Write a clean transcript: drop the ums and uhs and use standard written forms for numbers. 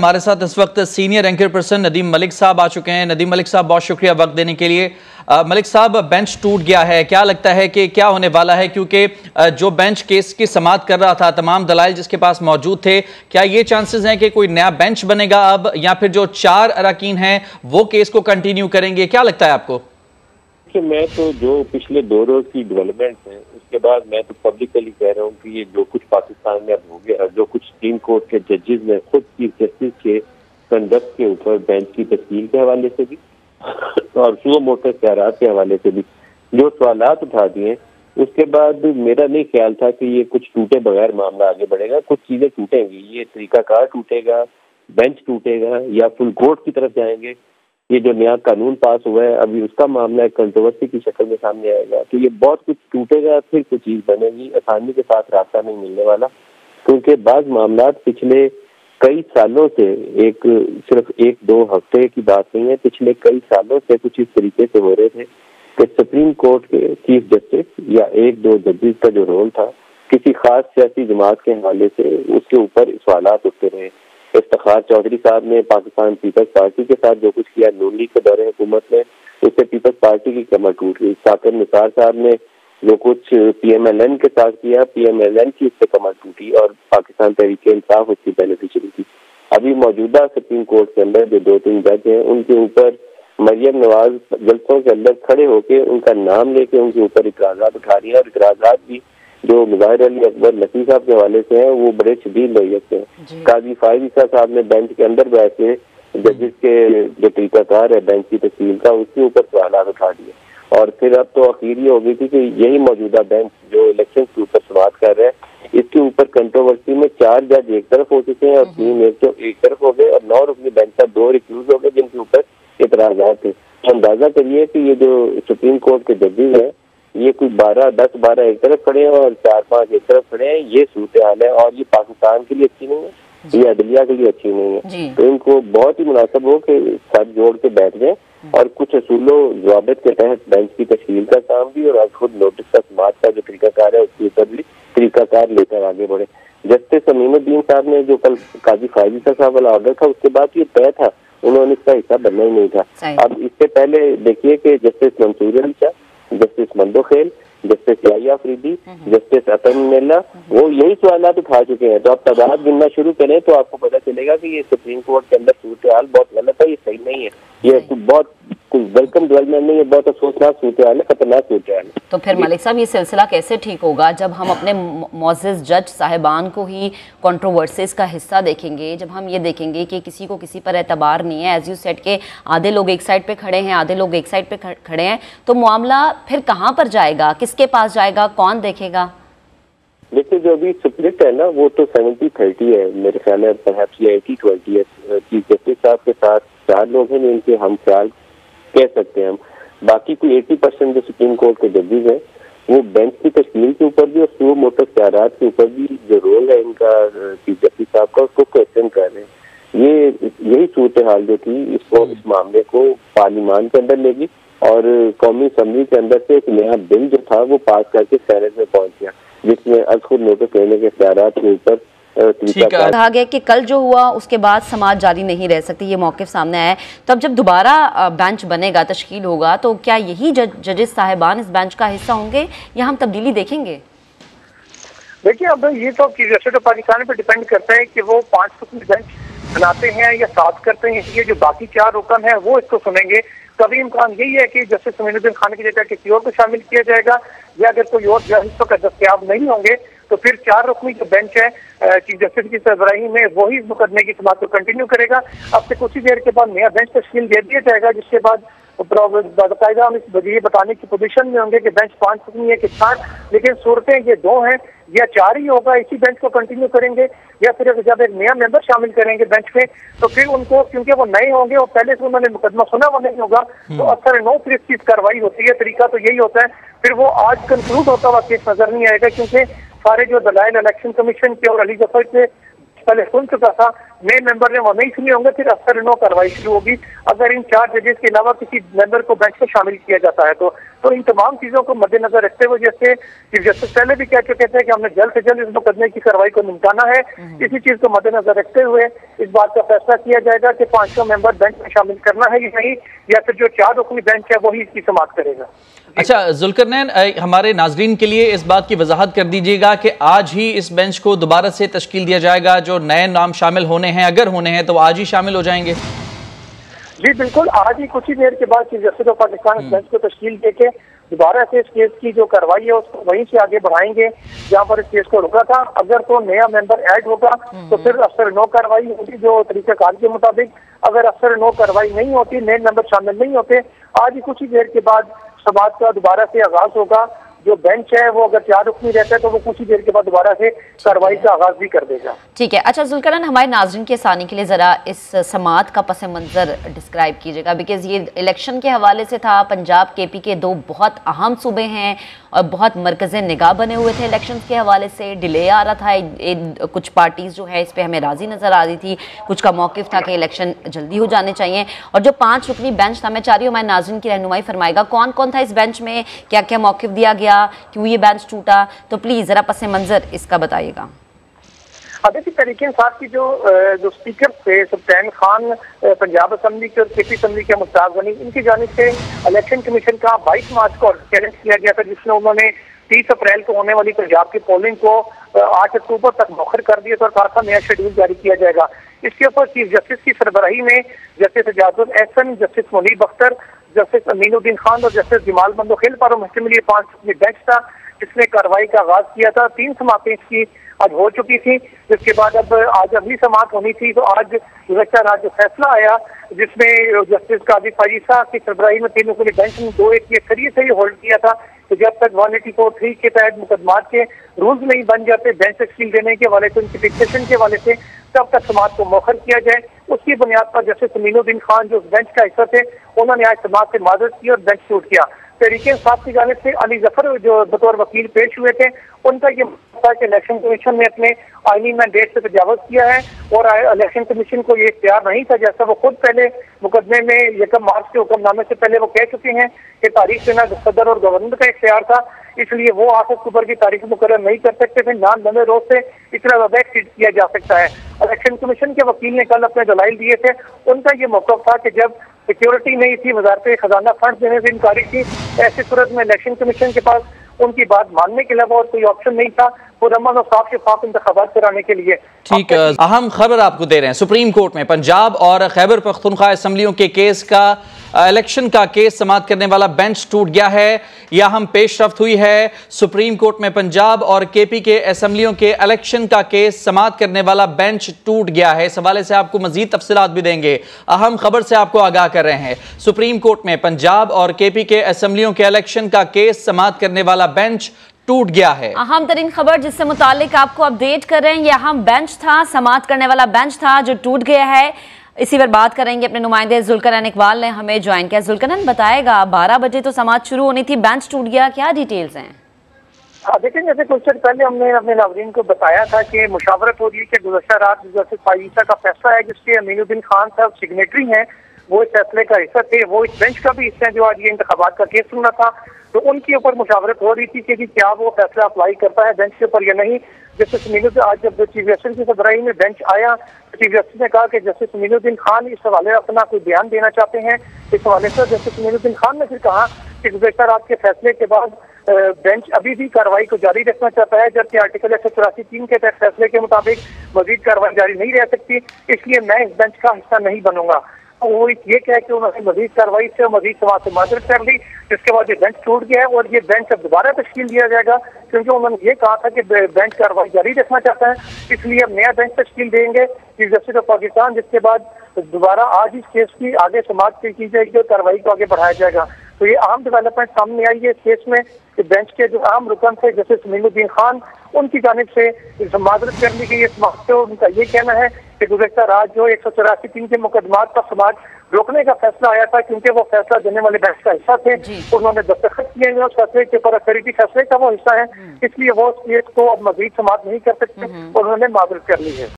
हमारे साथ इस वक्त senior anchor person Nadeem Malik साहब आ चुके हैं। नदीम मलिक साहब, बहुत शुक्रिया वक्त देने के लिए। मलिक साहब, बेंच टूट गया है, क्या लगता है कि क्या होने वाला है? क्योंकि जो बेंच केस की समाअत कर रहा था, तमाम दलाइल जिसके पास मौजूद थे, क्या ये चांसेस हैं कि कोई नया बेंच बनेगा अब, या फिर जो 4 अरकान हैं वो केस को कंटिन्यू करेंगे? क्या लगता है आपको? कि मैं तो जो पिछले 2 रोज की डेवलपमेंट है उसके बाद मैं तो पब्लिकली कह रहा हूँ कि ये जो कुछ पाकिस्तान में अब हो गया, जो कुछ सुप्रीम कोर्ट के जजेस ने खुद चीफ जस्टिस के कंडक्ट के ऊपर बेंच की तश्कील के हवाले से भी और सुओ मोटो इख्तियारात के हवाले से भी जो सवालात उठा दिए, उसके बाद मेरा नहीं ख्याल था कि ये कुछ टूटे बगैर मामला आगे बढ़ेगा। कुछ चीजें टूटेंगी, ये तरीकाकार टूटेगा, बेंच टूटेगा या फुल कोर्ट की तरफ जाएंगे। ये जो नया कानून पास हुआ है अभी उसका मामला एक कंट्रोवर्सी की शक्ल में सामने आएगा। तो ये बहुत कुछ टूटेगा, फिर कुछ चीज बनेगी। आसानी के साथ रास्ता नहीं मिलने वाला, क्योंकि बाज मामला पिछले कई सालों से, एक सिर्फ 1-2 हफ्ते की बात नहीं है, पिछले कई सालों से कुछ इस तरीके से हो रहे थे कि सुप्रीम कोर्ट के चीफ जस्टिस या 1-2 जजेस का जो रोल था किसी खास सियासी जमात के हवाले से, उसके ऊपर सवालात उठते रहे। इफ्तिखार चौधरी साहब ने पाकिस्तान पीपल्स पार्टी के साथ जो कुछ किया नून लीग के दौरे हुकूमत में, उससे पीपल्स पार्टी की कमर टूट गई। साकिर निसार साहब ने जो कुछ PMLN के साथ किया, PMLN की उससे कमर टूटी और पाकिस्तान तहरीक-ए-इंसाफ उसकी बेनिफिशियरी थी। अभी मौजूदा सुप्रीम कोर्ट के अंदर जो 2-3 जज हैं, उनके ऊपर मरियम नवाज जलसों के अंदर खड़े होकर उनका नाम लेके उनके ऊपर इतराजात उठा रही है, और इतराजात भी जो मुजाहिर अली अकबर नकी साहब के हवाले से हैं वो बड़े शदीद नोयत से हैं। काजी फाइज ईसा साहब ने बेंच के अंदर बैठ के जजेस के जो तरीकाकार है बेंच की तश्कील का, उसके ऊपर सवाल उठा दिए। और फिर अब तो अखीर ये हो गई थी कि यही मौजूदा बेंच जो इलेक्शन के ऊपर समाअत कर रहा है, इसके ऊपर कंट्रोवर्सी में 4 जज एक तरफ हो चुके हैं और 3 एक तरफ हो गए, और 9 रुकनी बेंच का 2 रिक्यूज हो गए जिनके ऊपर इतराजात थे। तो अंदाजा करिए कि ये जो सुप्रीम कोर्ट के जजेस हैं, ये कोई 10-12 एक तरफ खड़े हैं और 4-5 एक तरफ खड़े हैं। ये सूरत हाल है और ये पाकिस्तान के लिए अच्छी नहीं है, ये अदलिया के लिए अच्छी नहीं है। तो इनको बहुत ही मुनासिब हो कि सर जोड़ के बैठ जाए और कुछ असूलों ज़वाबित के तहत बेंच की तश्कील का काम भी और खुद नोटिस का समाज का जो तरीकाकार है उसके ऊपर भी तरीकाकार लेकर आगे बढ़े। जस्टिस अमीनुद्दीन साहब ने जो कल काजी फाइज ईसा साहब वाला ऑर्डर था, उसके बाद ये तय था, उन्होंने इसका हिस्सा बनना ही नहीं था। अब इससे पहले देखिए कि justice Mansoor Ali Shah, justice Mandokhel, justice Yahya Afridi, justice अतन मेला, वो यही सवाल उठा चुके हैं। तो आप तादाद गिनना शुरू करें तो आपको पता चलेगा कि ये सुप्रीम कोर्ट के अंदर सूरत हाल बहुत गलत है, ये सही नहीं है, ये बहुत कुछ वेलकम डेवलपमेंट नहीं है, बहुत अफसोसनाक सूरत हाल है, खतरनाक सूरत हाल है। तो फिर मलिक साहब ये सिलसिला कैसे ठीक होगा जब हम अपने मोअज़्ज़िज़ जज साहिबान को ही कंट्रोवर्सीज का हिस्सा देखेंगे, जब हम ये देखेंगे कि किसी को किसी पर एतबार नहीं है, एज यू सेड के आधे लोग एक साइड पे खड़े हैं, आधे लोग एक साइड पे खड़े हैं, तो मामला फिर कहाँ पर जाएगा, किसके पास जाएगा, कौन देखेगा? देखिए जो अभी स्प्लिट है ना, वो तो 70-30 है मेरे ख्याल है, परहैप्स ये 80-20 है। चीफ जस्टिस साहब के साथ 4 लोग हैं जिनके हम ख्याल कह सकते हैं हम, बाकी कोई 80% जो सुप्रीम कोर्ट के जजेस हैं वो बेंच की तश्कील के ऊपर भी और सुओ मोटो इख्तियारात के ऊपर भी जो रोल है इनका चीफ जस्टिस साहब का, उसको क्वेश्चन कर रहे हैं। यही सूरत हाल जो थी इसको, इस मामले को पार्लियामान के अंदर लेगी और कौमी असम्बली के अंदर से एक नया बिल जो था वो पास करके सेनेट में पहुंच गया, जिसमें अब खुद नोटिस लेने के इख्तियारात के ऊपर कहा गया कि कल जो हुआ उसके बाद समाज जारी नहीं रह सकती, ये मौक़िफ़ सामने आया है। तो अब जब दोबारा बेंच बनेगा, तश्कील होगा, तो क्या यही जजेस साहिबान इस बेंच का हिस्सा होंगे या हम तब्दीली देखेंगे? देखिए अब ये तो जैसे तो पाकिस्तान पे डिपेंड करता है कि वो 5 रुकनी बेंच बनाते हैं या 7 करते हैं। ये जो बाकी 4 रुकन है वो इसको सुनेंगे। कभी इम्कान यही है कि जस्टिस अमीनुद्दीन खान की जगह किसी और को शामिल किया जाएगा, या अगर कोई और जज का दस्तयाब नहीं होंगे तो फिर 4 रुकनी जो बेंच है चीफ जस्टिस की सरबराही में वही मुकदमे की समाअत को कंटिन्यू करेगा। अब से कुछ ही देर के बाद नया बेंच तश्कील दे दिया जाएगा, जिसके बाद बाकायदा हम इस ये बताने की पोजीशन में होंगे कि बेंच 5 रुकनी है कि 4, लेकिन सूरतें ये 2 हैं, या 4 ही होगा, इसी बेंच को कंटिन्यू करेंगे, या फिर जब एक नया मेंबर शामिल करेंगे बेंच में तो फिर उनको, क्योंकि वो नए होंगे और पहले से उन्होंने मुकदमा सुना वो नहीं होगा, तो अक्सर 9 फिर इसकी कार्रवाई होती है। तरीका तो यही होता है, फिर वो आज कंक्लूड होता हुआ केस नजर नहीं आएगा, क्योंकि सारे जो दलाइल इलेक्शन कमीशन के और अली जफर के पहले सुन चुका था नए मेंबर ने वो नहीं सुने होंगे, फिर अफसर नो कार्रवाई शुरू होगी अगर इन 4 जजेस के अलावा किसी मेंबर को बेंच में शामिल किया जाता है तो इन तमाम चीजों को मद्देनजर रखते हुए, जैसे चीफ जस्टिस पहले भी कह चुके थे कि हमने जल्द से जल्द इस मुकदमे की कार्रवाई को निपटाना है, इसी चीज को मद्देनजर रखते हुए इस बात का फैसला किया जाएगा कि 500 मेंबर बेंच में शामिल करना है या नहीं, या फिर जो 4 रुकनी बेंच है वही इसकी समाप्त करेगा। अच्छा जुल्करनैन, हमारे नाजरीन के लिए इस बात की वजाहत कर दीजिएगा कि आज ही इस बेंच को दोबारा से तश्कील दिया जाएगा, जो नए नाम शामिल होने हैं अगर होने हैं तो आज ही शामिल हो जाएंगे? जी बिल्कुल, आज ही कुछ ही देर के बाद चीफ जस्टिस ऑफ पाकिस्तान इस बेंच को तश्कील देके दोबारा से इस केस की जो कार्रवाई है उसको वहीं से आगे बढ़ाएंगे जहाँ पर इस केस को रुका था। अगर तो नया मेंबर ऐड होगा तो फिर अफसर नो कार्रवाई होगी जो तरीकाकार के मुताबिक। अगर अफसर नो कार्रवाई नहीं होती, नए मेंबर शामिल नहीं होते, आज ही कुछ ही देर के बाद समाज का दोबारा से आगाज होगा। जो बेंच है वो अगर 4 रुकनी रहता है तो वो कुछ ही देर के बाद दोबारा से कार्रवाई का आगाज भी कर देगा। ठीक है। अच्छा जुल्करनैन, हमारे नाज़रीन के आसानी के लिए जरा इस समात का पस मंजर डिस्क्राइब कीजिएगा, बिकॉज ये इलेक्शन के हवाले से था। पंजाब केपी के 2 बहुत अहम सूबे हैं और बहुत मरकज़े निगाह बने हुए थे इलेक्शन के हवाले से। डिले आ रहा था, कुछ पार्टीज जो है इस पर हमें राजी नजर आ रही थी, कुछ का मौक़िफ़ था कि इलेक्शन जल्दी हो जाने चाहिए। और जो 5 रुकनी बेंच था, मैं चाह रही हूँ हमारे नाज़रीन की रहनुमाई फरमाएगा कौन कौन था इस बेंच में, क्या क्या मौक़िफ़ दिया गया, क्यों ये बेंच टूटा, तो प्लीज जरा पस मंजर इसका बताइएगा। देखिए तहरीक इंसाफ की जो स्पीकर थे सुल्तान खान पंजाब असम्बली के और केपी असम्बली के मुश्ताक गनी, इनकी जानिब से इलेक्शन कमीशन का 22 मार्च को चैलेंज किया गया था, जिसमें उन्होंने 30 अप्रैल को होने वाली पंजाब की पोलिंग को 8 अक्टूबर तक मौखर कर दिया था और कहा था नया शेड्यूल जारी किया जाएगा। इसके ऊपर चीफ जस्टिस की सरबराही में justice Ijazul Ahsan, justice Munib Akhtar, justice Aminuddin Khan और जस्टिस जमाल मंदोखिल पर मुश्तमिल 5 बेंच था जिसने कार्रवाई का आगाज किया था। 3 समातें इसकी आज हो चुकी थी, जिसके बाद अब आज अगली समात होनी थी। तो आज गुज़श्ता रात जो फैसला आया जिसमें जस्टिस काजी फारीसा की सरबराही में 3 रुकनी बेंच ने 2-1 के अक्सरियत से ही होल्ड किया था कि जब तक 184(3) के तहत मुकदमात के रूल्स नहीं बन जाते बेंच तश्कील देने के वाले से, उनकी फिक्सेशन के वाले से, तब तक समात को मौखर किया जाए। उसकी बुनियाद पर जस्टिस अमीनुद्दीन खान जो बेंच का हिस्सा थे उन्होंने आज समात से माजरत की और बेंच टूट किया। तहरीक इंसाफ की जानिब से अली जफर जो बतौर वकील पेश हुए थे, उनका ये था कि इलेक्शन कमीशन ने अपने आईनी मैंडेट से तजावुज किया है और इलेक्शन कमीशन को ये इख्तियार नहीं था, जैसा वो खुद पहले मुकदमे में 1 मार्च के हुक्मनामे से पहले वो कह चुके हैं कि तारीख देना सदर और गवर्नर का इख्तियार था, इसलिए वो 8 अक्टूबर की तारीख मुकर्रर नहीं कर सकते थे, ना नवे रोज से इतना ज्यादा किया जा सकता है। इलेक्शन कमीशन के वकील ने कल अपने दलाइल दिए थे, उनका ये मौक़िफ़ था कि जब सिक्योरिटी नहीं थी, वजारत खजाना फंड देने से इनकारी थी, ऐसी सूरत में इलेक्शन कमीशन के पास उनकी बात मानने के अलावा और कोई ऑप्शन नहीं था पुरअमन और साफ शफाफ इंतखाबात कराने के लिए। ठीक, अहम खबर आपको दे रहे हैं। सुप्रीम कोर्ट में पंजाब और खैबर पख्तूनख्वा असम्बलियों के केस का इलेक्शन का केस समाप्त करने वाला बेंच टूट गया है या हम पेशरफ्त हुई है। सुप्रीम कोर्ट में पंजाब और केपी के असम्बलियों के इलेक्शन का केस समाप्त करने वाला बेंच टूट गया है। इस हवाले से आपको मजीद तफसीलात भी देंगे। अहम खबर से आपको आगाह कर रहे हैं, सुप्रीम कोर्ट में पंजाब और केपी के असम्बलियों के इलेक्शन का केस समाप्त करने वाला बेंच टूट गया है। अहम तरीन खबर जिससे मुतालिक आपको अपडेट कर रहे हैं, यह अहम बेंच था, समाप्त करने वाला बेंच था जो टूट गया है। इसी पर बात करेंगे, अपने नुमाइंदे जुल्करनैन इकबाल ने हमें ज्वाइन किया। जुल्करनैन बताएगा 12 बजे तो समाप्त शुरू होनी थी, बेंच टूट गया, क्या डिटेल्स हैं? देखिए जैसे कुछ देर पहले हमने अपने नाज़रीन को बताया था कि मुशावरत हो रही है कि गुज़श्ता रात जस्टिस फारीसा का फैसला है जिसके अमीनुद्दीन खान साहब सिग्नेटरी हैं, वो इस फैसले का हिस्सा थे, वो इस बेंच का भी हिस्सा है जो आज ये इंतखाबात का केस सुना था। तो उनके ऊपर मुशावरत हो रही थी कि क्या वो फैसला अप्लाई करता है बेंच के ऊपर या नहीं। जस्टिस अमीनुद्दीन आज जब चीफ जस्टिस की सरबराही में बेंच आया तो चीफ जस्टिस ने कहा कि जस्टिस अमीनुद्दीन खान इस हवाले अपना कोई बयान देना चाहते हैं। इस हवाले से जस्टिस अमीनुद्दीन खान ने फिर कहा कि गुज़श्ता रात के फैसले के बाद बेंच अभी भी कार्रवाई को जारी रखना चाहता है, जबकि आर्टिकल 184(3) के तहत फैसले के मुताबिक मजीद कार्रवाई जारी नहीं रह सकती, इसलिए मैं इस बेंच का हिस्सा नहीं बनूंगा। वो ये कह के उन्होंने मजीद कार्रवाई से मजीद समाज से माजरत कर ली, जिसके बाद ये बेंच टूट गया है और ये बेंच अब दोबारा तश्कील दिया जाएगा क्योंकि उन्होंने ये कहा था कि बेंच कार्रवाई जारी रखना चाहता है, इसलिए अब नया बेंच तश्कील देंगे चीफ जस्टिस ऑफ पाकिस्तान, जिसके बाद दोबारा आज इस केस की आगे समाप्त की जाएगी और कार्रवाई को आगे बढ़ाया जाएगा। तो ये अहम डेवलपमेंट सामने आई है इस केस में कि बेंच के जो अहम रुकन थे जस्टिस अमीनुद्दीन खान, उनकी जानिब से माजरत कर ली गई। इस मौके उनका ये कहना है कि गुज़श्ता रात जो 184(3) के मुकदमात का समाज रोकने का फैसला आया था, क्योंकि वो फैसला देने वाले बेंच का हिस्सा थे, उन्होंने दस्तखत किए हैं उस फैसले के ऊपर, अथॉरिटी फैसले का वो हिस्सा है, इसलिए वो इस केस को अब मजीद समाप्त नहीं कर सकते और उन्होंने माजरत कर ली है।